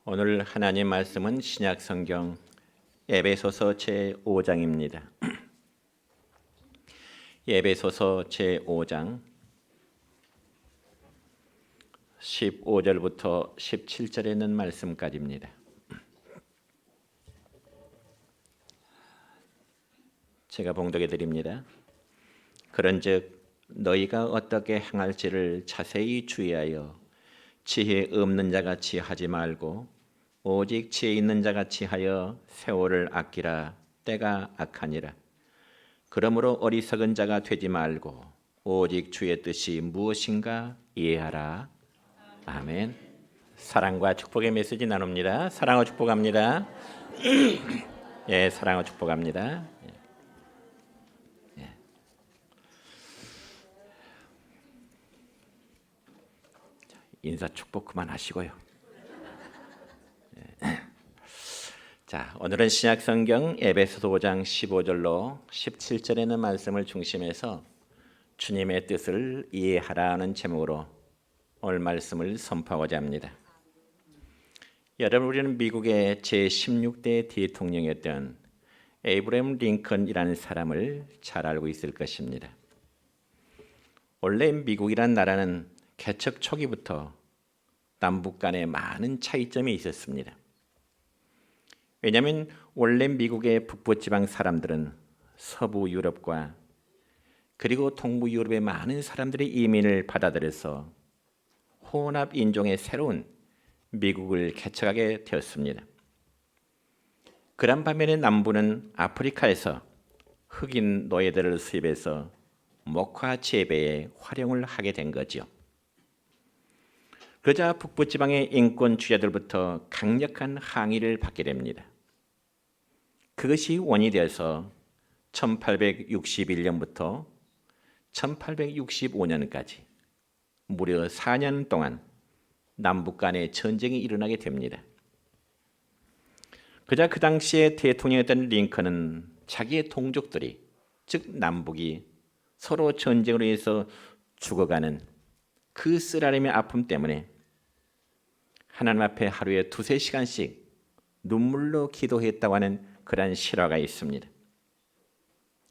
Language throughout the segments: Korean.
오늘 하나님 말씀은 신약 성경 에베소서 제5장입니다. 에베소서 제5장 15절부터 17절에 있는 말씀까지입니다. 제가 봉독해 드립니다. 그런즉 너희가 어떻게 행할지를 자세히 주의하여 지혜 없는 자같이 하지 말고 오직 지혜 있는 자같이 하여 세월을 아끼라. 때가 악하니라. 그러므로 어리석은 자가 되지 말고 오직 주의 뜻이 무엇인가 이해하라. 아멘. 사랑과 축복의 메시지 나눕니다. 사랑과 축복합니다. 예, 사랑과 축복합니다. 인사 축복 그만하시고요. 자, 오늘은 신약 성경 에베소서 5장 15절로 17절에 있는 말씀을 중심해서 주님의 뜻을 이해하라는 제목으로 오늘 말씀을 선포하고자 합니다. 여러분, 우리는 미국의 제16대 대통령이었던 에이브러햄 링컨이라는 사람을 잘 알고 있을 것입니다. 원래 미국이란 나라는 개척 초기부터 남북 간에 많은 차이점이 있었습니다. 왜냐하면 원래 미국의 북부지방 사람들은 서부 유럽과 그리고 동부 유럽의 많은 사람들의 이민을 받아들여서 혼합 인종의 새로운 미국을 개척하게 되었습니다. 그런 반면에 남부는 아프리카에서 흑인 노예들을 수입해서 목화 재배에 활용을 하게 된 거죠. 그러자 북부지방의 인권주의자들부터 강력한 항의를 받게 됩니다. 그것이 원인이 되어서 1861년부터 1865년까지 무려 4년 동안 남북 간의 전쟁이 일어나게 됩니다. 그자 그 당시에 대통령이었던 링컨은 자기의 동족들이, 즉 남북이 서로 전쟁으로 인해서 죽어가는 그 쓰라림의 아픔 때문에 하나님 앞에 하루에 2-3시간씩 눈물로 기도했다고 하는 그런 실화가 있습니다.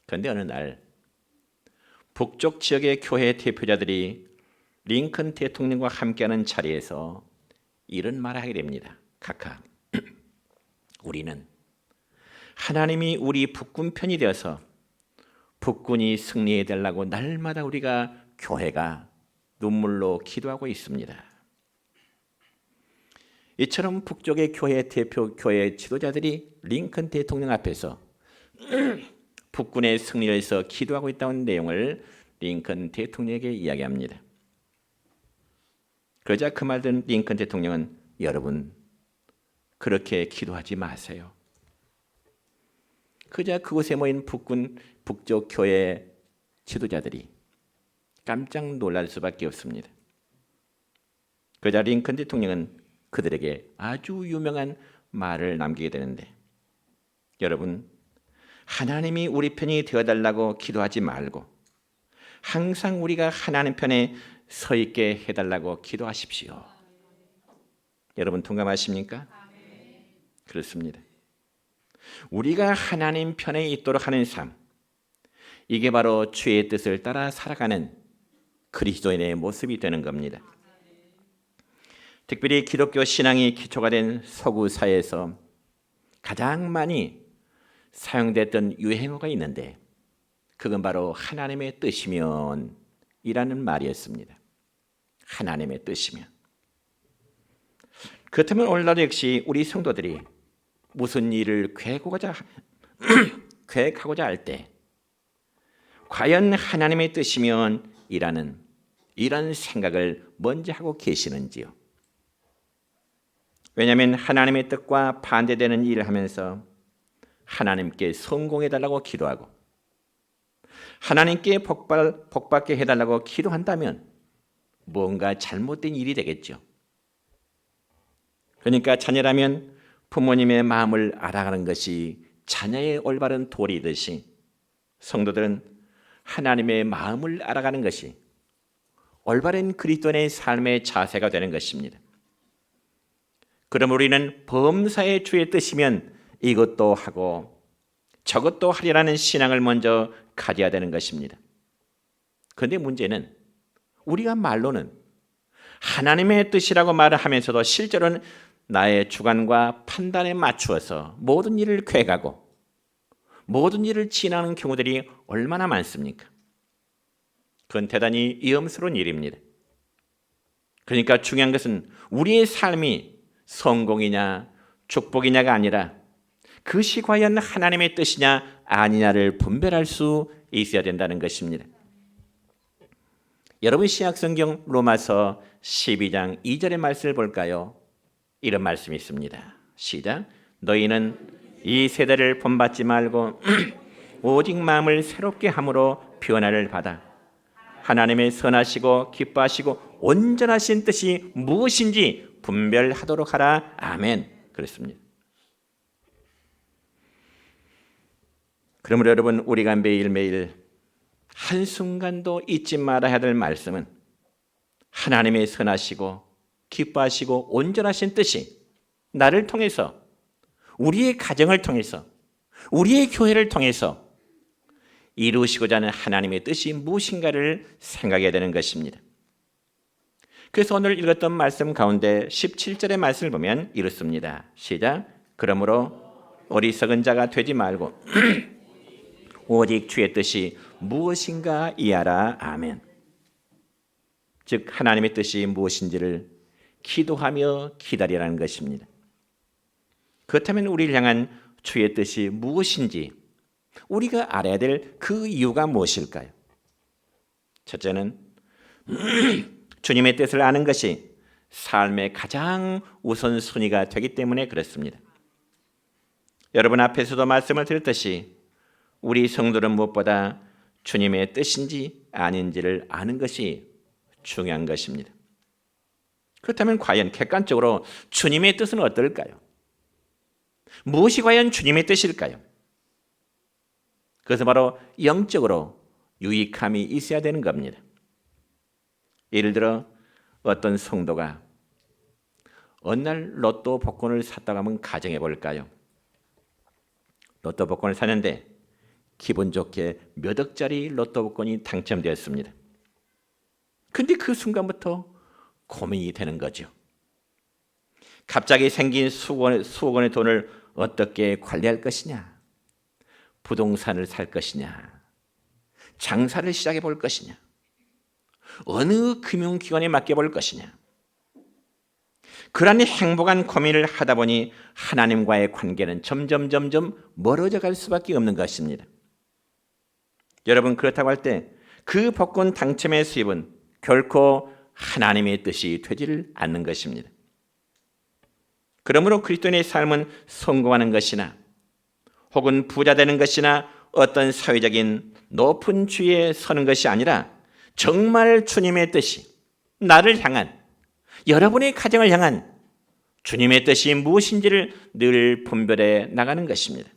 그런데 어느 날 북쪽 지역의 교회 대표자들이 링컨 대통령과 함께하는 자리에서 이런 말을 하게 됩니다. 각하, 우리는 하나님이 우리 북군 편이 되어서 북군이 승리해달라고 날마다 우리가 교회가 눈물로 기도하고 있습니다. 이처럼 북쪽의 교회 대표 교회 지도자들이 링컨 대통령 앞에서 북군의 승리를 위해서 기도하고 있다는 내용을 링컨 대통령에게 이야기합니다. 그러자 그 말 듣는 링컨 대통령은 여러분 그렇게 기도하지 마세요. 그러자 그곳에 모인 북쪽 교회 지도자들이 깜짝 놀랄 수밖에 없습니다. 그러자 링컨 대통령은 그들에게 아주 유명한 말을 남기게 되는데, 여러분 하나님이 우리 편이 되어달라고 기도하지 말고 항상 우리가 하나님 편에 서 있게 해달라고 기도하십시오. 여러분 동감하십니까? 그렇습니다. 우리가 하나님 편에 있도록 하는 삶, 이게 바로 주의 뜻을 따라 살아가는 그리스도인의 모습이 되는 겁니다. 특별히 기독교 신앙이 기초가 된 서구 사회에서 가장 많이 사용됐던 유행어가 있는데 그건 바로 하나님의 뜻이면 이라는 말이었습니다. 하나님의 뜻이면. 그렇다면 오늘날 역시 우리 성도들이 무슨 일을 계획하고자 할 때 과연 하나님의 뜻이면 이런 생각을 먼저 하고 계시는지요? 왜냐하면 하나님의 뜻과 반대되는 일을 하면서 하나님께 성공해달라고 기도하고 하나님께 복받게 해달라고 기도한다면 뭔가 잘못된 일이 되겠죠. 그러니까 자녀라면 부모님의 마음을 알아가는 것이 자녀의 올바른 도리듯이 성도들은 하나님의 마음을 알아가는 것이 올바른 그리스도인의 삶의 자세가 되는 것입니다. 그럼 우리는 범사의 주의 뜻이면 이것도 하고 저것도 하리라는 신앙을 먼저 가져야 되는 것입니다. 그런데 문제는 우리가 말로는 하나님의 뜻이라고 말을 하면서도 실제로는 나의 주관과 판단에 맞추어서 모든 일을 꾀가고 모든 일을 지나는 경우들이 얼마나 많습니까? 그건 대단히 위험스러운 일입니다. 그러니까 중요한 것은 우리의 삶이 성공이냐 축복이냐가 아니라 그것이 과연 하나님의 뜻이냐 아니냐를 분별할 수 있어야 된다는 것입니다. 여러분 신약성경 로마서 12장 2절의 말씀을 볼까요? 이런 말씀이 있습니다. 시작. 너희는 이 세대를 본받지 말고 오직 마음을 새롭게 함으로 변화를 받아 하나님의 선하시고 기뻐하시고 온전하신 뜻이 무엇인지 분별하도록 하라. 아멘. 그렇습니다. 그러므로 여러분 우리가 매일매일 한순간도 잊지 말아야 될 말씀은 하나님의 선하시고 기뻐하시고 온전하신 뜻이 나를 통해서 우리의 가정을 통해서 우리의 교회를 통해서 이루시고자 하는 하나님의 뜻이 무엇인가를 생각해야 되는 것입니다. 그래서 오늘 읽었던 말씀 가운데 17절의 말씀을 보면 이렇습니다. 시작. 그러므로 어리석은 자가 되지 말고 오직 주의 뜻이 무엇인가 이해하라. 아멘. 즉 하나님의 뜻이 무엇인지를 기도하며 기다리라는 것입니다. 그렇다면 우리를 향한 주의 뜻이 무엇인지 우리가 알아야 될 그 이유가 무엇일까요? 첫째는 주님의 뜻을 아는 것이 삶의 가장 우선순위가 되기 때문에 그렇습니다. 여러분 앞에서도 말씀을 드렸듯이 우리 성도는 무엇보다 주님의 뜻인지 아닌지를 아는 것이 중요한 것입니다. 그렇다면 과연 객관적으로 주님의 뜻은 어떨까요? 무엇이 과연 주님의 뜻일까요? 그것은 바로 영적으로 유익함이 있어야 되는 겁니다. 예를 들어 어떤 성도가 어느 날 로또 복권을 샀다고 하면 가정해 볼까요? 로또 복권을 샀는데 기분 좋게 몇 억짜리 로또 복권이 당첨되었습니다. 그런데 그 순간부터 고민이 되는 거죠. 갑자기 생긴 수억 원의 돈을 어떻게 관리할 것이냐? 부동산을 살 것이냐? 장사를 시작해 볼 것이냐? 어느 금융기관에 맡겨볼 것이냐? 그러한 행복한 고민을 하다 보니 하나님과의 관계는 점점 멀어져 갈 수밖에 없는 것입니다. 여러분 그렇다고 할 때 그 복권 당첨의 수입은 결코 하나님의 뜻이 되지를 않는 것입니다. 그러므로 그리스도인의 삶은 성공하는 것이나 혹은 부자 되는 것이나 어떤 사회적인 높은 지위에 서는 것이 아니라 정말 주님의 뜻이 나를 향한 여러분의 가정을 향한 주님의 뜻이 무엇인지를 늘 분별해 나가는 것입니다.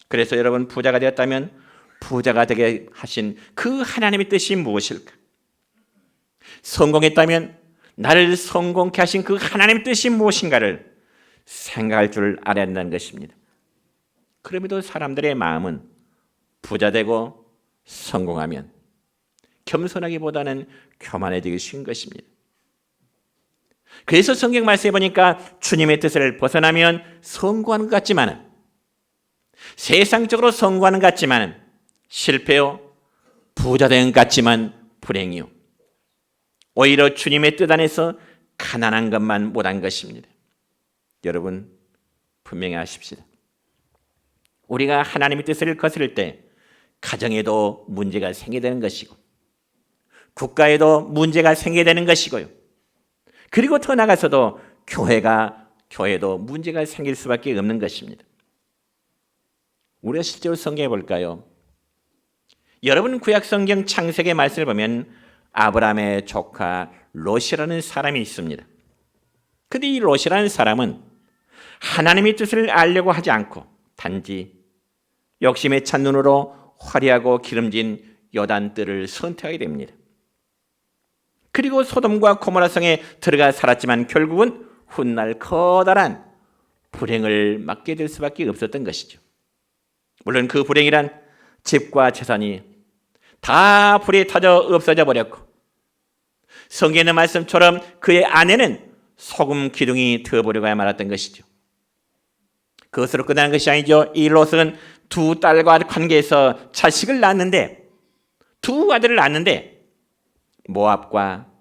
그래서 여러분 부자가 되었다면 부자가 되게 하신 그 하나님의 뜻이 무엇일까? 성공했다면 나를 성공케 하신 그 하나님의 뜻이 무엇인가를 생각할 줄 알아야 한다는 것입니다. 그럼에도 사람들의 마음은 부자 되고 성공하면 겸손하기보다는 교만해지기 쉬운 것입니다. 그래서 성경 말씀에 보니까 주님의 뜻을 벗어나면 성공하는 것 같지만은 세상적으로 성공하는 것 같지만은 실패요, 부자 되는 것 같지만 불행이요. 오히려 주님의 뜻 안에서 가난한 것만 못한 것입니다. 여러분 분명히 아십시다. 우리가 하나님의 뜻을 거스를 때 가정에도 문제가 생기게 되는 것이고 국가에도 문제가 생기게 되는 것이고요. 그리고 더 나아가서도 교회도 문제가 생길 수밖에 없는 것입니다. 우리가 실제로 성경에 볼까요? 여러분 구약 성경 창세기 말씀을 보면 아브라함의 조카 롯이라는 사람이 있습니다. 그런데 이 롯이라는 사람은 하나님의 뜻을 알려고 하지 않고 단지 욕심에 찬 눈으로 화려하고 기름진 요단뜰을 선택하게 됩니다. 그리고 소돔과 고모라 성에 들어가 살았지만 결국은 훗날 커다란 불행을 맞게 될 수밖에 없었던 것이죠. 물론 그 불행이란 집과 재산이 다 불에 타져 없어져 버렸고, 성경의 말씀처럼 그의 아내는 소금 기둥이 되어버려야 말았던 것이죠. 그것으로 끝나는 것이 아니죠. 이 롯은 두 딸과 관계에서 자식을 낳았는데, 두 아들을 낳았는데 모압과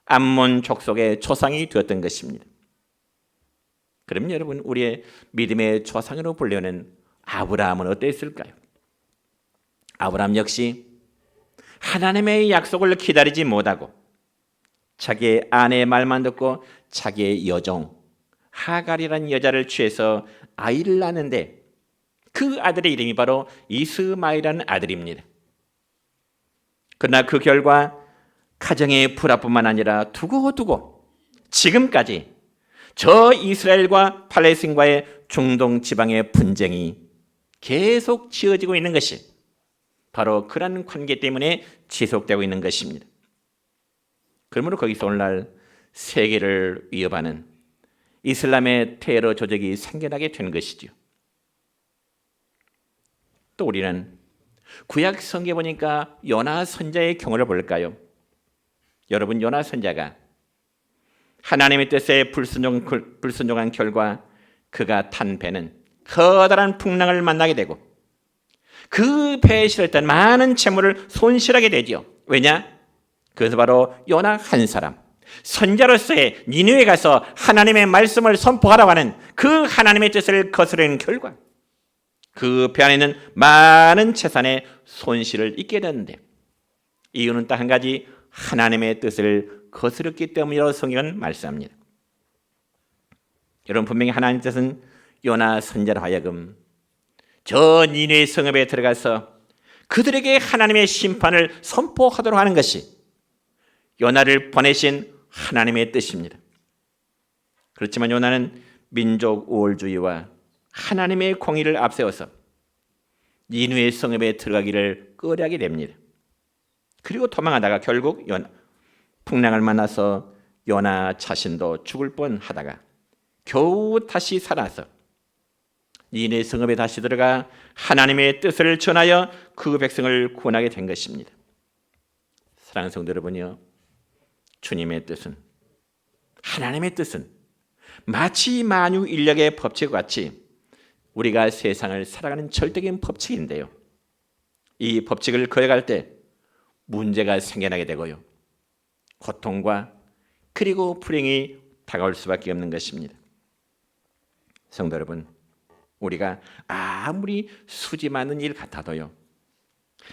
암몬 족속의 조상이 되었던 것입니다. 그럼 여러분, 우리의 믿음의 조상으로 불리는 아브라함은 어땠을까요? 아브라함 역시 하나님의 약속을 기다리지 못하고 자기의 아내의 말만 듣고 자기의 여종 하갈이라는 여자를 취해서 아이를 낳는데, 그 아들의 이름이 바로 이스마엘이라는 아들입니다. 그러나 그 결과 가정의 불화뿐만 아니라 두고두고 지금까지 저 이스라엘과 팔레스틴과의 중동 지방의 분쟁이 계속 지어지고 있는 것이 바로 그런 관계 때문에 지속되고 있는 것입니다. 그러므로 거기서 오늘날 세계를 위협하는 이슬람의 테러 조직이 생겨나게 된 것이죠. 또 우리는 구약 성경에 보니까 요나 선자의 경우를 볼까요? 여러분, 요나 선자가 하나님의 뜻에 불순종한 결과 그가 탄 배는 커다란 풍랑을 만나게 되고, 그 배에 실었던 많은 재물을 손실하게 되죠. 왜냐? 그래서 바로 요나 한 사람, 선자로서의 니느웨에 가서 하나님의 말씀을 선포하라고 하는 그 하나님의 뜻을 거스르는 결과 그 배 안에는 많은 재산의 손실을 입게 되는데, 이유는 딱 한 가지, 하나님의 뜻을 거스렸기 때문이라고 성경은 말씀합니다. 여러분, 분명히 하나님의 뜻은 요나 선자로 하여금 저 니느웨 성읍에 들어가서 그들에게 하나님의 심판을 선포하도록 하는 것이 요나를 보내신 하나님의 뜻입니다. 그렇지만 요나는 민족 우월주의와 하나님의 공의를 앞세워서 니느웨 성읍에 들어가기를 꺼려하게 됩니다. 그리고 도망하다가 결국 풍랑을 만나서 요나 자신도 죽을 뻔하다가 겨우 다시 살아서 니느웨 성읍에 다시 들어가 하나님의 뜻을 전하여 그 백성을 구원하게 된 것입니다. 사랑하는 성도 여러분이요, 주님의 뜻은, 하나님의 뜻은 마치 만유인력의 법칙과 같이 우리가 세상을 살아가는 절대적인 법칙인데요, 이 법칙을 거역할 때 문제가 생겨나게 되고요, 고통과 그리고 불행이 다가올 수밖에 없는 것입니다. 성도 여러분, 우리가 아무리 수지 많은 일 같아도요,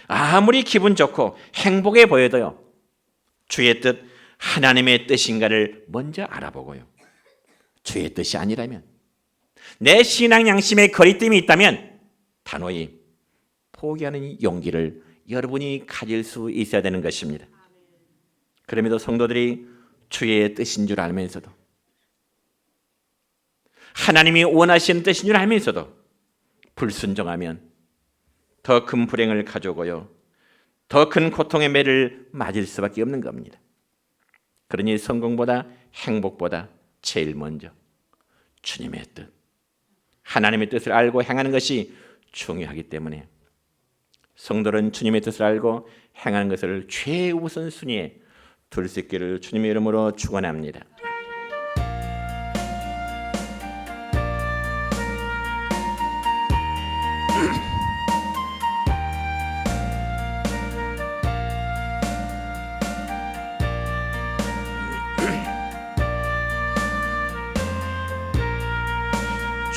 아무리 기분 좋고 행복해 보여도요, 주의 뜻, 하나님의 뜻인가를 먼저 알아보고요, 주의 뜻이 아니라면, 내 신앙 양심에 거리낌이 있다면 단호히 포기하는 용기를 여러분이 가질 수 있어야 되는 것입니다. 그럼에도 성도들이 주의 뜻인 줄 알면서도, 하나님이 원하시는 뜻인 줄 알면서도 불순종하면 더 큰 불행을 가져오고요, 더 큰 고통의 매를 맞을 수밖에 없는 겁니다. 그러니 성공보다 행복보다 제일 먼저 주님의 뜻, 하나님의 뜻을 알고 행하는 것이 중요하기 때문에 성도는 주님의 뜻을 알고 행하는 것을 최우선순위에 둘 수 있기를 주님의 이름으로 축원합니다.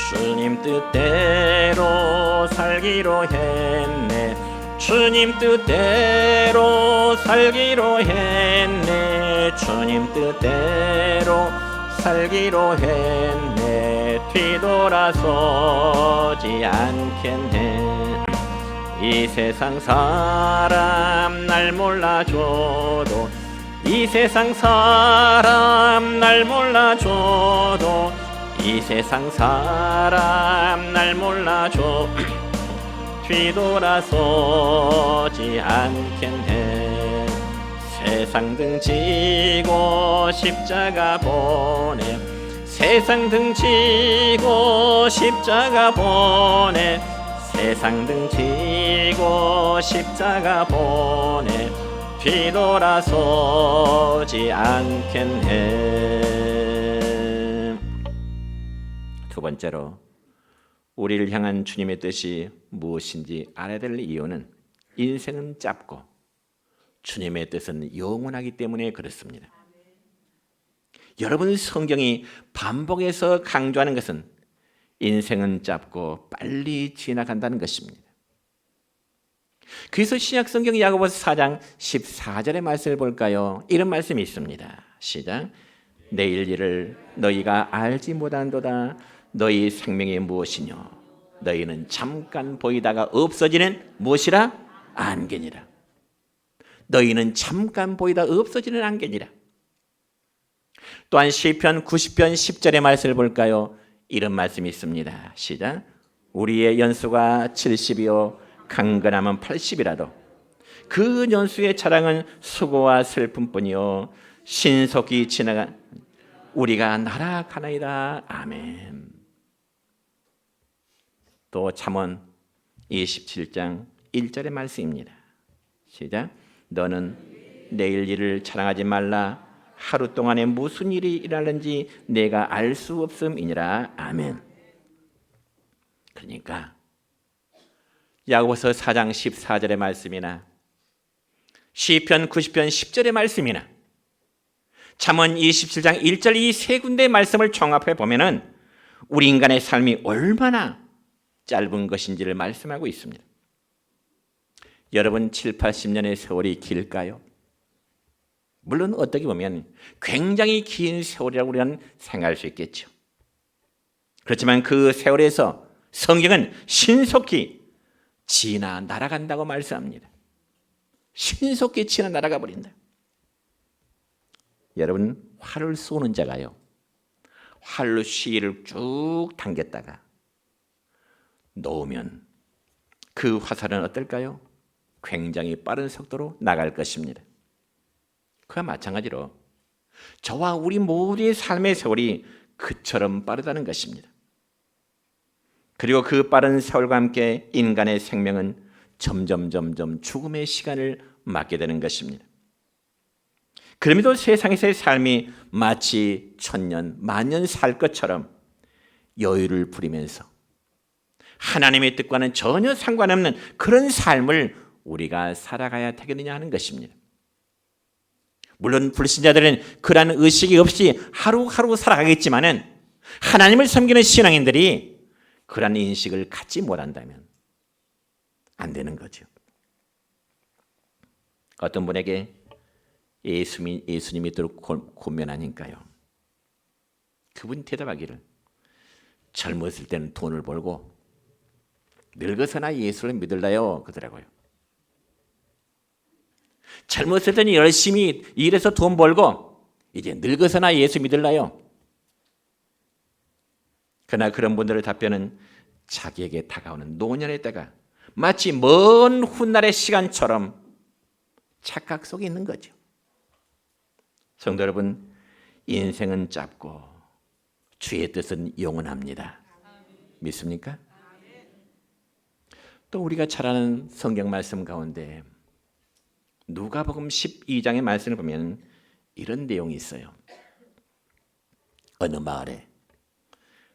주님 뜻대로 살기로 했네, 주님 뜻대로 살기로 했네, 주님 뜻대로 살기로 했네, 뒤돌아서지 않겠네. 이 세상 사람 날 몰라줘도, 이 세상 사람 날 몰라줘도, 이 세상 사람 날 몰라줘 뒤돌아서지 않겠네. 세상 등지고 십자가 보내, 세상 등지고 십자가 보내 세상 등지고 십자가 보내 뒤돌아서지 않겠네. 두 번째로 우리를 향한 주님의 뜻이 무엇인지 알아야 될 이유는 인생은 짧고 주님의 뜻은 영원하기 때문에 그렇습니다. 여러분, 성경이 반복해서 강조하는 것은 인생은 짧고 빨리 지나간다는 것입니다. 그래서 신약성경 야고보서 4장 14절의 말씀을 볼까요? 이런 말씀이 있습니다. 시작. 내일 일을 너희가 알지 못한도다. 너희 생명이 무엇이뇨? 너희는 잠깐 보이다가 없어지는 무엇이라? 안개니라. 너희는 잠깐 보이다 없어지는 안개니라. 또한 시편 90편 10절의 말씀을 볼까요? 이런 말씀이 있습니다. 시작. 우리의 연수가 70이요 강건하면 80이라도 그 연수의 자랑은 수고와 슬픔뿐이요 신속히 지나가 우리가 날아가나이다. 아멘. 또 잠언 27장 1절의 말씀입니다. 시작. 너는 내일 일을 자랑하지 말라. 하루 동안에 무슨 일이 일어날는지 내가 알 수 없음이니라. 아멘. 그러니까 야고보서 4장 14절의 말씀이나 시편 90편 10절의 말씀이나 잠언 27장 1절 이 세 군데의 말씀을 종합해 보면은 우리 인간의 삶이 얼마나 짧은 것인지를 말씀하고 있습니다. 여러분, 7, 80년의 세월이 길까요? 물론 어떻게 보면 굉장히 긴 세월이라고 우리는 생각할 수 있겠죠. 그렇지만 그 세월에서 성경은 신속히 지나 날아간다고 말씀합니다. 신속히 지나 날아가 버린다. 여러분, 활을 쏘는 자가요, 활로 시위를 쭉 당겼다가 놓으면 그 화살은 어떨까요? 굉장히 빠른 속도로 나갈 것입니다. 그와 마찬가지로 저와 우리 모두의 삶의 세월이 그처럼 빠르다는 것입니다. 그리고 그 빠른 세월과 함께 인간의 생명은 점점 죽음의 시간을 맞게 되는 것입니다. 그럼에도 세상에서의 삶이 마치 1000년, 만년 살 것처럼 여유를 부리면서 하나님의 뜻과는 전혀 상관없는 그런 삶을 우리가 살아가야 되겠느냐 하는 것입니다. 물론 불신자들은 그러한 의식이 없이 하루하루 살아가겠지만은 하나님을 섬기는 신앙인들이 그러한 인식을 갖지 못한다면 안 되는 거죠. 어떤 분에게 예수님 믿도록 권면하니까요, 그분이 대답하기를 젊었을 때는 돈을 벌고 늙어서나 예수를 믿을래요 그러더라고요. 젊었을 때는 열심히 일해서 돈 벌고 이제 늙어서나 예수 믿을래요. 그러나 그런 분들의 답변은 자기에게 다가오는 노년의 때가 마치 먼 훗날의 시간처럼 착각 속에 있는 거죠. 성도 여러분, 인생은 짧고 주의 뜻은 영원합니다. 믿습니까? 또 우리가 잘 아는 성경 말씀 가운데 누가복음 12장의 말씀을 보면 이런 내용이 있어요. 어느 마을에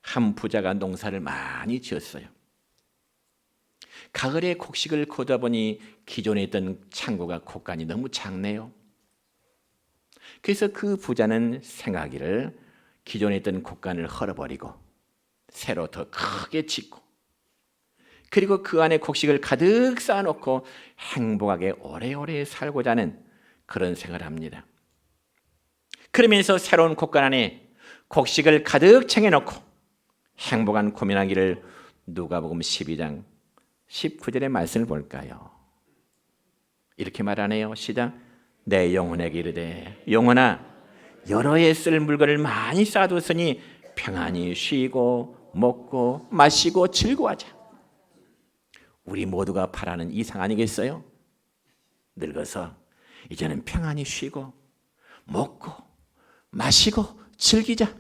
한 부자가 농사를 많이 지었어요. 가을에 곡식을 거두다 보니 기존에 있던 창고가 곡간이 너무 작네요. 그래서 그 부자는 생각하기를 기존에 있던 곡간을 헐어버리고 새로 더 크게 짓고 그리고 그 안에 곡식을 가득 쌓아놓고 행복하게 오래오래 살고자 하는 그런 생각을 합니다. 그러면서 새로운 곡간 안에 곡식을 가득 챙겨놓고 행복한 고민하기를 누가복음 12장 19절의 말씀을 볼까요? 이렇게 말하네요. 시작. 내 영혼에게 이르되 영혼아 여러 해 쓸 물건을 많이 쌓아뒀으니 평안히 쉬고 먹고 마시고 즐거워하자. 우리 모두가 바라는 이상 아니겠어요? 늙어서 이제는 평안히 쉬고 먹고 마시고 즐기자.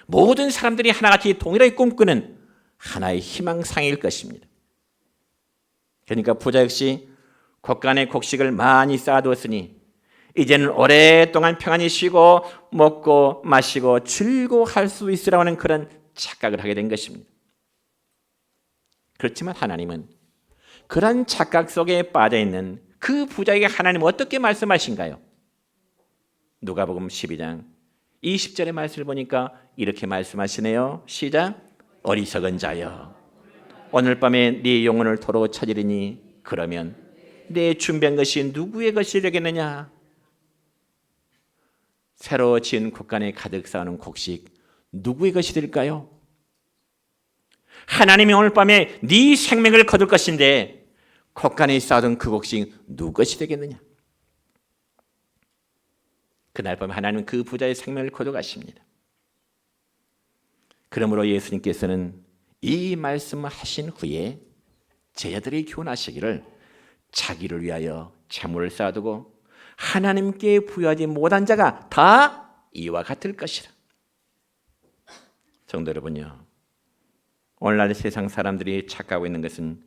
모든 사람들이 하나같이 동일하게 꿈꾸는 하나의 희망상일 것입니다. 그러니까 부자 역시 곡간에 곡식을 많이 쌓아두었으니 이제는 오랫동안 평안히 쉬고 먹고 마시고 즐거워할 수 있으라고 하는 그런 착각을 하게 된 것입니다. 그렇지만 하나님은 그런 착각 속에 빠져있는 그 부자에게 하나님은 어떻게 말씀하신가요? 누가복음 12장 20절의 말씀을 보니까 이렇게 말씀하시네요. 시작. 어리석은 자여, 오늘 밤에 네 영혼을 도로 찾으리니 그러면 네 준비한 것이 누구의 것이 되겠느냐? 새로 지은 곡간에 가득 쌓아놓은 곡식 누구의 것이 될까요? 하나님이 오늘 밤에 네 생명을 거둘 것인데 곡간에 쌓아둔 그 곡식 누구 것이 되겠느냐? 그날 밤 하나님은 그 부자의 생명을 거둬 가십니다. 그러므로 예수님께서는 이 말씀을 하신 후에 제자들이 교훈하시기를 자기를 위하여 재물을 쌓아두고 하나님께 부여하지 못한 자가 다 이와 같을 것이라. 성도 여러분요, 오늘날 세상 사람들이 착각하고 있는 것은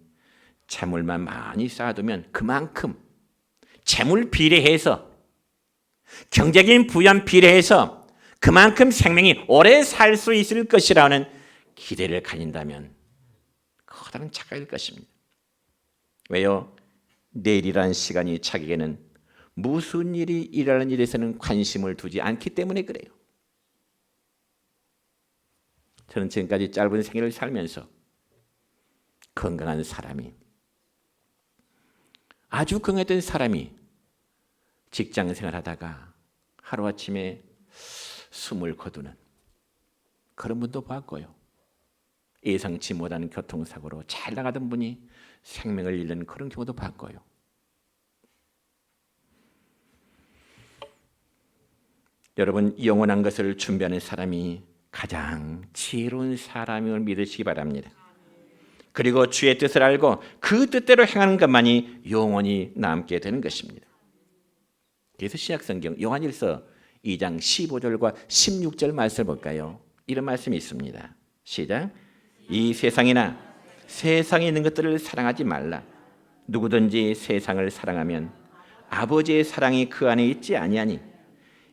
재물만 많이 쌓아두면 그만큼 재물 비례해서 경제적인 부연 비례해서 그만큼 생명이 오래 살 수 있을 것이라는 기대를 가진다면 커다란 착각일 것입니다. 왜요? 내일이라는 시간이 자기에게는 무슨 일이 일어나는 일에서는 관심을 두지 않기 때문에 그래요. 저는 지금까지 짧은 생애를 살면서 건강한 사람이, 아주 건강했던 사람이 직장 생활하다가 하루아침에 숨을 거두는 그런 분도 봤고요. 예상치 못한 교통사고로 잘 나가던 분이 생명을 잃는 그런 경우도 봤고요. 여러분, 영원한 것을 준비하는 사람이 가장 지혜로운 사람임을 믿으시기 바랍니다. 그리고 주의 뜻을 알고 그 뜻대로 행하는 것만이 영원히 남게 되는 것입니다. 그래서 신약성경 요한일서 2장 15절과 16절 말씀을 볼까요? 이런 말씀이 있습니다. 시작. 이 세상이나 세상에 있는 것들을 사랑하지 말라. 누구든지 세상을 사랑하면 아버지의 사랑이 그 안에 있지 아니하니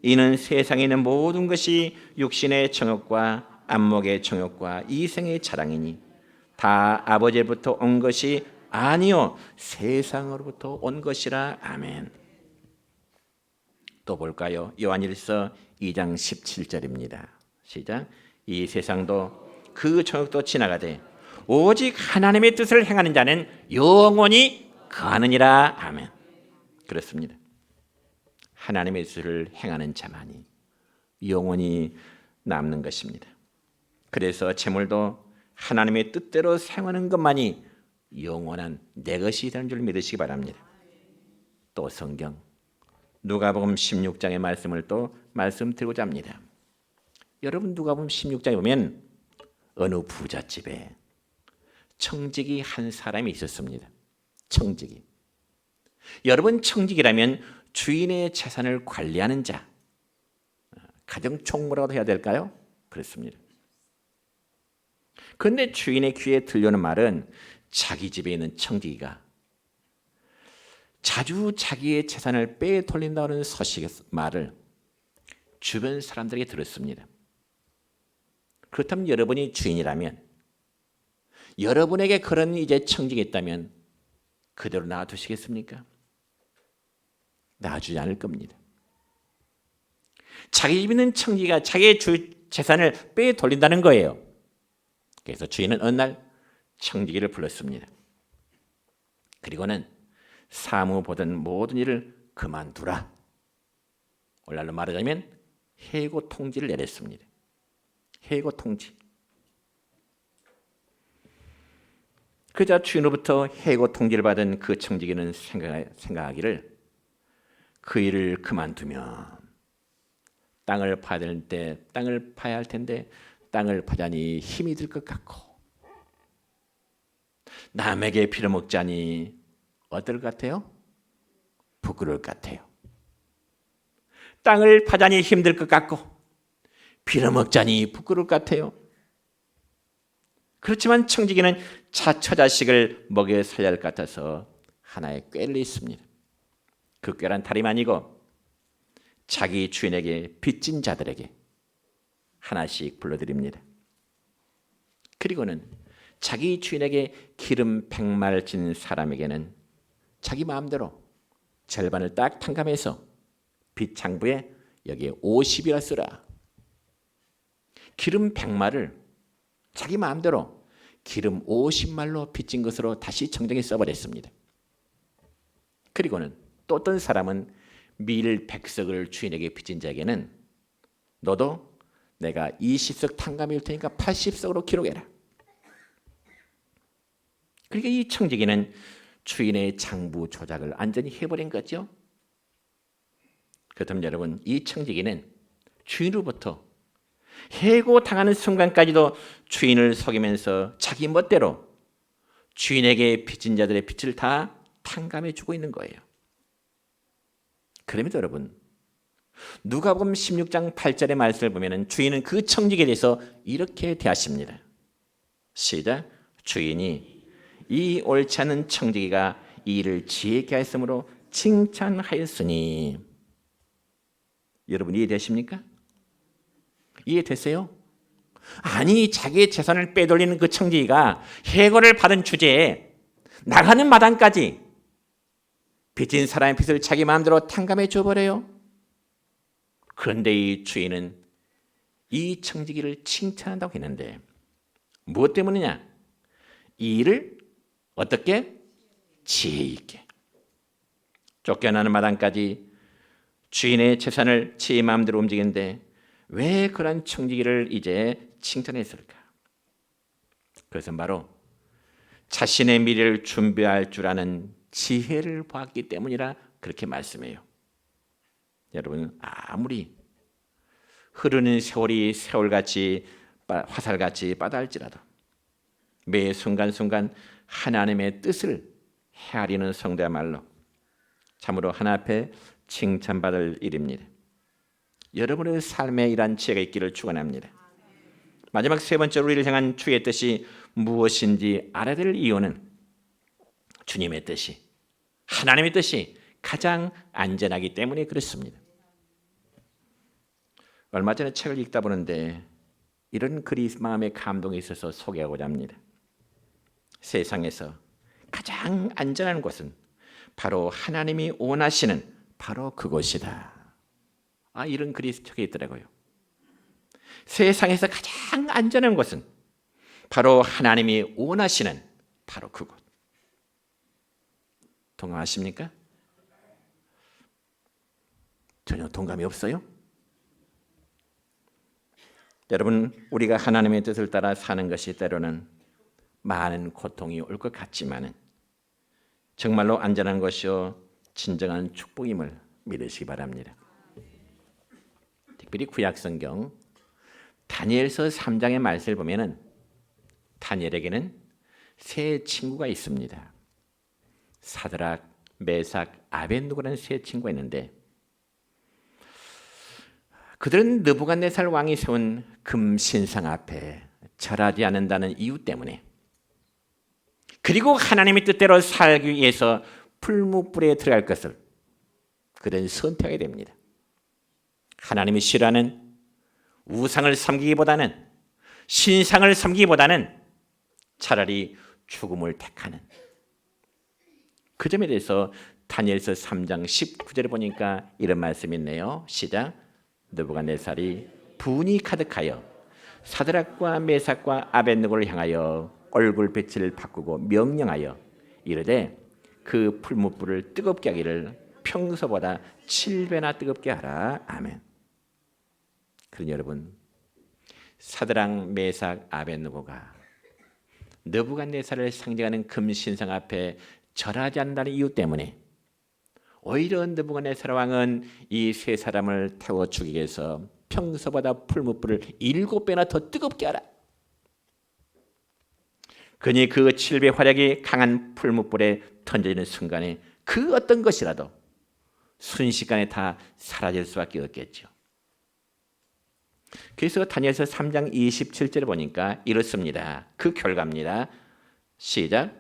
이는 세상에 있는 모든 것이 육신의 정욕과 안목의 정욕과 이생의 자랑이니 다 아버지로부터 온 것이 아니요 세상으로부터 온 것이라. 아멘. 또 볼까요? 요한일서 2장 17절입니다. 시작. 이 세상도 그 정욕도 지나가되 오직 하나님의 뜻을 행하는 자는 영원히 거하느니라. 아멘. 그렇습니다. 하나님의 뜻을 행하는 자만이 영원히 남는 것입니다. 그래서 재물도 하나님의 뜻대로 사용하는 것만이 영원한 내 것이 되는 줄 믿으시기 바랍니다. 또 성경 누가복음 16장의 말씀을 또 말씀드리고자 합니다. 여러분, 누가복음 16장에 보면 어느 부잣집에 청지기 한 사람이 있었습니다. 청지기. 여러분, 청지기라면 주인의 재산을 관리하는 자, 가정총무라고 해야 될까요? 그렇습니다. 그런데 주인의 귀에 들려오는 말은 자기 집에 있는 청지기가 자주 자기의 재산을 빼돌린다는 서식의 말을 주변 사람들에게 들었습니다. 그렇다면 여러분이 주인이라면, 여러분에게 그런 이제 청지기가 있다면 그대로 놔두시겠습니까? 놔주지 않을 겁니다. 자기 집에 있는 청지기가 자기의 재산을 빼돌린다는 거예요. 그래서 주인은 어느 날 청지기를 불렀습니다. 그리고는 사무 보던 모든 일을 그만두라. 오늘날로 말하자면 해고 통지를 내렸습니다. 해고 통지. 그자 주인으로부터 해고 통지를 받은 그 청지기는 생각하기를 그 일을 그만두면 땅을 파야 될 때 땅을 파야 할 텐데 땅을 파자니 힘이 들 것 같고 남에게 빌어먹자니 어떨 것 같아요? 부끄러울 것 같아요. 땅을 파자니 힘들 것 같고 빌어먹자니 부끄러울 것 같아요. 그렇지만 청지기는 처자식을 먹여 살려야 할 것 같아서 하나의 꾀를 있습니다. 그 꾀란 다름 아니고 자기 주인에게 빚진 자들에게 하나씩 불러드립니다. 그리고는 자기 주인에게 기름 100마를 진 사람에게는 자기 마음대로 절반을 딱 탕감해서 빚 장부에 여기에 50이라 쓰라. 기름 100마를 자기 마음대로 기름 50말로 빚진 것으로 다시 정정해 써버렸습니다. 그리고는 또 어떤 사람은 밀 100석을 주인에게 빚진 자에게는 너도 내가 20석 탕감해 줄 테니까 80석으로 기록해라. 그러니까 이 청지기는 주인의 장부 조작을 완전히 해버린 거죠. 그렇다면 여러분, 이 청지기는 주인으로부터 해고당하는 순간까지도 주인을 속이면서 자기 멋대로 주인에게 빚진 자들의 빚을 다 탕감해 주고 있는 거예요. 그럼에도 여러분, 누가복음 16장 8절의 말씀을 보면 주인은 그 청지기에 대해서 이렇게 대하십니다. 시작. 주인이 이 옳지 않은 청지기가 이 일을 지혜있게 하였으므로 칭찬하였으니. 여러분 이해되십니까? 이해되세요? 아니, 자기의 재산을 빼돌리는 그 청지기가 해고를 받은 주제에 나가는 마당까지 빚진 사람의 빚을 자기 마음대로 탕감해 줘버려요. 그런데 이 주인은 이 청지기를 칭찬한다고 했는데 무엇 때문이냐? 이 일을 어떻게? 지혜 있게. 쫓겨나는 마당까지 주인의 재산을 지 마음대로 움직이는데 왜 그런 청지기를 이제 칭찬했을까? 그것은 바로 자신의 미래를 준비할 줄 아는 지혜를 보았기 때문이라 그렇게 말씀해요. 여러분, 아무리 흐르는 세월이 세월같이 화살같이 빠달지라도 매 순간순간 하나님의 뜻을 헤아리는 성도야말로 참으로 하나 앞에 칭찬받을 일입니다. 여러분의 삶에 이러한 지혜가 있기를 축원합니다. 마지막 세 번째로 우리를 향한 주의 뜻이 무엇인지 알아야 될 이유는 주님의 뜻이, 하나님의 뜻이 가장 안전하기 때문에 그렇습니다. 얼마 전에 책을 읽다 보는데 이런 글이 마음에 감동이 있어서 소개하고자 합니다. 세상에서 가장 안전한 곳은 바로 하나님이 원하시는 바로 그곳이다. 이런 글이 적혀 있더라고요. 세상에서 가장 안전한 곳은 바로 하나님이 원하시는 바로 그곳. 동감하십니까? 전혀 동감이 없어요? 여러분, 우리가 하나님의 뜻을 따라 사는 것이 때로는 많은 고통이 올 것 같지만은 정말로 안전한 것이요 진정한 축복임을 믿으시기 바랍니다. 특별히 구약성경 다니엘서 3장의 말씀을 보면은 다니엘에게는 세 친구가 있습니다. 사드락, 메삭, 아벳느고라는 세 친구가 있는데 그들은 느부갓네살 왕이 세운 금신상 앞에 절하지 않는다는 이유 때문에, 그리고 하나님의 뜻대로 살기 위해서 풀무불에 들어갈 것을 그들은 선택하게 됩니다. 하나님이 싫어하는 우상을 섬기기보다는, 신상을 섬기기보다는 차라리 죽음을 택하는 그 점에 대해서 다니엘서 3장 19절에 보니까 이런 말씀이 있네요. 시작. 느부갓네살이 분이 가득하여 사드락과 메삭과 아벳느고를 향하여 얼굴빛을 바꾸고 명령하여 이르되 그 풀무불을 뜨겁게 하기를 평소보다 7배나 뜨겁게 하라. 아멘. 그러니 여러분, 사드락, 메삭, 아벳느고가 느부갓네살을 상징하는 금신상 앞에 절하지 않는다는 이유 때문에 오히려 느부갓네살 왕은 이 세 사람을 태워 죽이기 위해서 평소보다 풀무불을 7배나 더 뜨겁게 하라. 그니 그 7배 화력이 강한 풀무불에 던져지는 순간에 그 어떤 것이라도 순식간에 다 사라질 수밖에 없겠죠. 그래서 다니엘서 3장 27절에 보니까 이렇습니다. 그 결과입니다. 시작.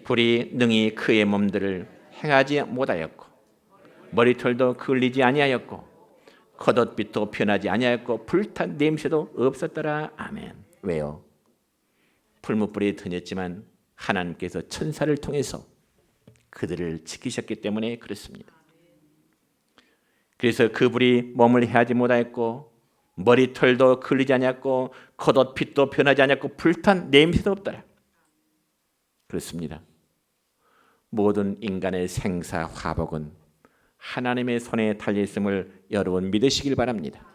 불이 능히 그의 몸들을 행하지 못하였고 머리털도 그을리지 아니하였고 겉옷빛도 변하지 아니하였고 불탄 냄새도 없었더라. 아멘. 왜요? 풀무불이 던졌지만 하나님께서 천사를 통해서 그들을 지키셨기 때문에 그렇습니다. 그래서 그 불이 몸을 해하지 못하였고 머리털도 그을리지 아니하였고 겉옷빛도 변하지 아니하였고 불탄 냄새도 없더라. 그렇습니다. 모든 인간의 생사 화복은 하나님의 손에 달려있음을 여러분 믿으시길 바랍니다.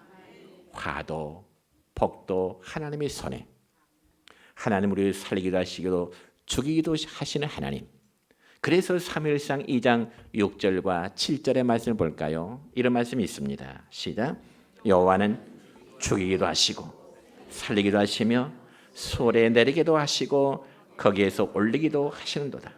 화도 복도 하나님의 손에. 하나님 우리를 살리기도 하시기도 죽이기도 하시는 하나님. 그래서 사무엘상 2장 6절과 7절의 말씀을 볼까요? 이런 말씀이 있습니다. 시작. 여호와는 죽이기도 하시고 살리기도 하시며 솔에 내리기도 하시고 거기에서 올리기도 하시는도다.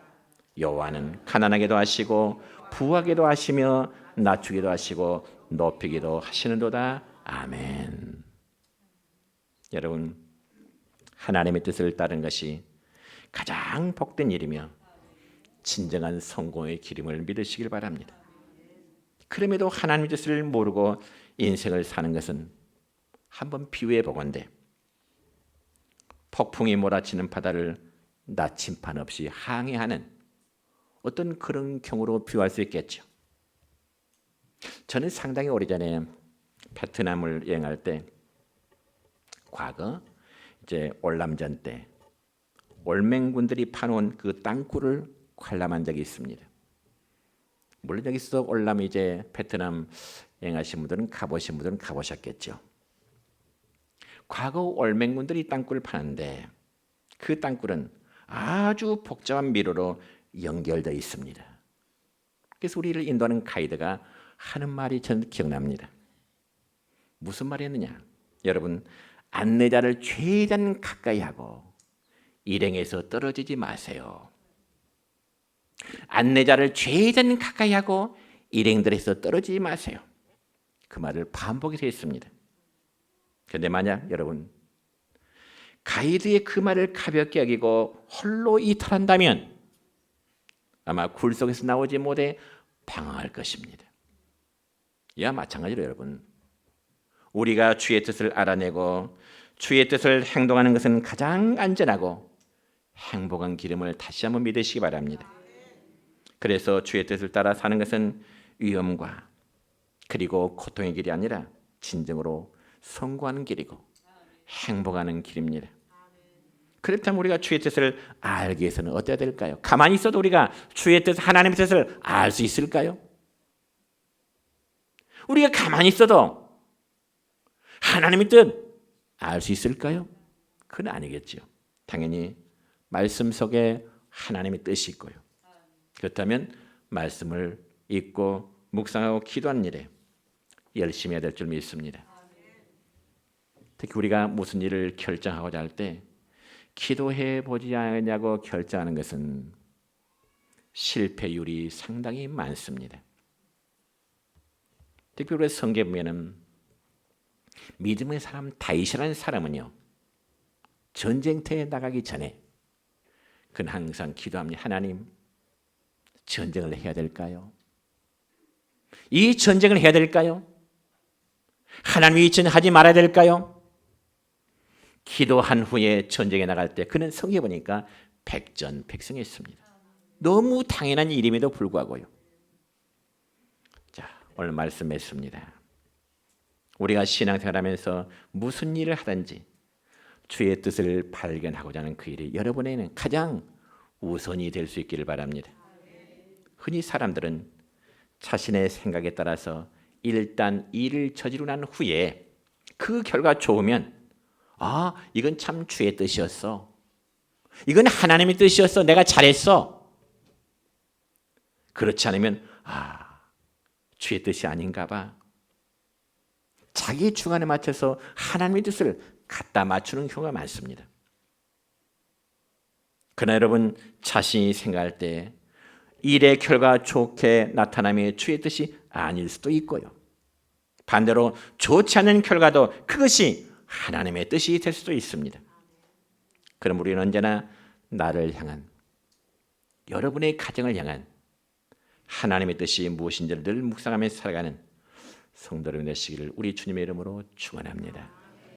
여호와는 가난하게도 하시고 부하게도 하시며 낮추기도 하시고 높이기도 하시는도다. 아멘. 여러분, 하나님의 뜻을 따르는 것이 가장 복된 일이며 진정한 성공의 기름을 믿으시길 바랍니다. 그럼에도 하나님의 뜻을 모르고 인생을 사는 것은 한번 비유해 보건대 폭풍이 몰아치는 바다를 나침반 없이 항해하는 어떤 그런 경우로 비유할 수 있겠죠. 저는 상당히 오래전에 베트남을 여행할 때 과거 이제 올남전 때 올맹군들이 파놓은 그 땅굴을 관람한 적이 있습니다. 물론 여기서 올남 이제 베트남 여행하신 분들은 가보신 분들은 가보셨겠죠. 과거 올맹군들이 땅굴을 파는데 그 땅굴은 아주 복잡한 미로로 연결되어 있습니다. 그래서 우리를 인도하는 가이드가 하는 말이 저는 기억납니다. 무슨 말이 했느냐? 여러분, 안내자를 최대한 가까이 하고 일행에서 떨어지지 마세요. 안내자를 최대한 가까이 하고 일행들에서 떨어지지 마세요. 그 말을 반복해서 했습니다. 그런데 만약 여러분 가이드의 그 말을 가볍게 여기고 홀로 이탈한다면 아마 굴 속에서 나오지 못해 방황할 것입니다. 이와 마찬가지로 여러분, 우리가 주의 뜻을 알아내고 주의 뜻을 행동하는 것은 가장 안전하고 행복한 길임을 다시 한번 믿으시기 바랍니다. 그래서 주의 뜻을 따라 사는 것은 위험과 그리고 고통의 길이 아니라 진정으로 성공하는 길이고 행복하는 길입니다. 그렇다면 우리가 주의 뜻을 알기 위해서는 어때야 될까요? 가만히 있어도 우리가 주의 뜻, 하나님의 뜻을 알 수 있을까요? 우리가 가만히 있어도 하나님의 뜻 알 수 있을까요? 그건 아니겠죠. 당연히 말씀 속에 하나님의 뜻이 있고요. 그렇다면 말씀을 읽고 묵상하고 기도하는 일에 열심히 해야 될 줄 믿습니다. 특히 우리가 무슨 일을 결정하고자 할 때 기도해 보지 않냐고 결정하는 것은 실패율이 상당히 많습니다. 특히 우리 성경에 보면은 믿음의 사람 다윗이라는 사람은요, 전쟁터에 나가기 전에 그는 항상 기도합니다. 하나님, 전쟁을 해야 될까요? 이 전쟁을 해야 될까요? 하나님이 전하지 말아야 될까요? 기도한 후에 전쟁에 나갈 때 그는 성경에 보니까 백전백승했습니다. 너무 당연한 일임에도 불구하고요. 자, 오늘 말씀했습니다. 우리가 신앙생활하면서 무슨 일을 하든지 주의 뜻을 발견하고자 하는 그 일이 여러분에게는 가장 우선이 될 수 있기를 바랍니다. 흔히 사람들은 자신의 생각에 따라서 일단 일을 저지르고 난 후에 그 결과 좋으면 아, 이건 참 주의 뜻이었어. 이건 하나님의 뜻이었어. 내가 잘했어. 그렇지 않으면 아, 주의 뜻이 아닌가 봐. 자기 주관에 맞춰서 하나님의 뜻을 갖다 맞추는 경우가 많습니다. 그러나 여러분, 자신이 생각할 때 일의 결과 좋게 나타나며 주의 뜻이 아닐 수도 있고요. 반대로 좋지 않은 결과도 그것이 하나님의 뜻이 될 수도 있습니다. 그럼 우리는 언제나 나를 향한, 여러분의 가정을 향한 하나님의 뜻이 무엇인지를 늘 묵상하며 살아가는 성도 여러분 되시기를 우리 주님의 이름으로 축원합니다.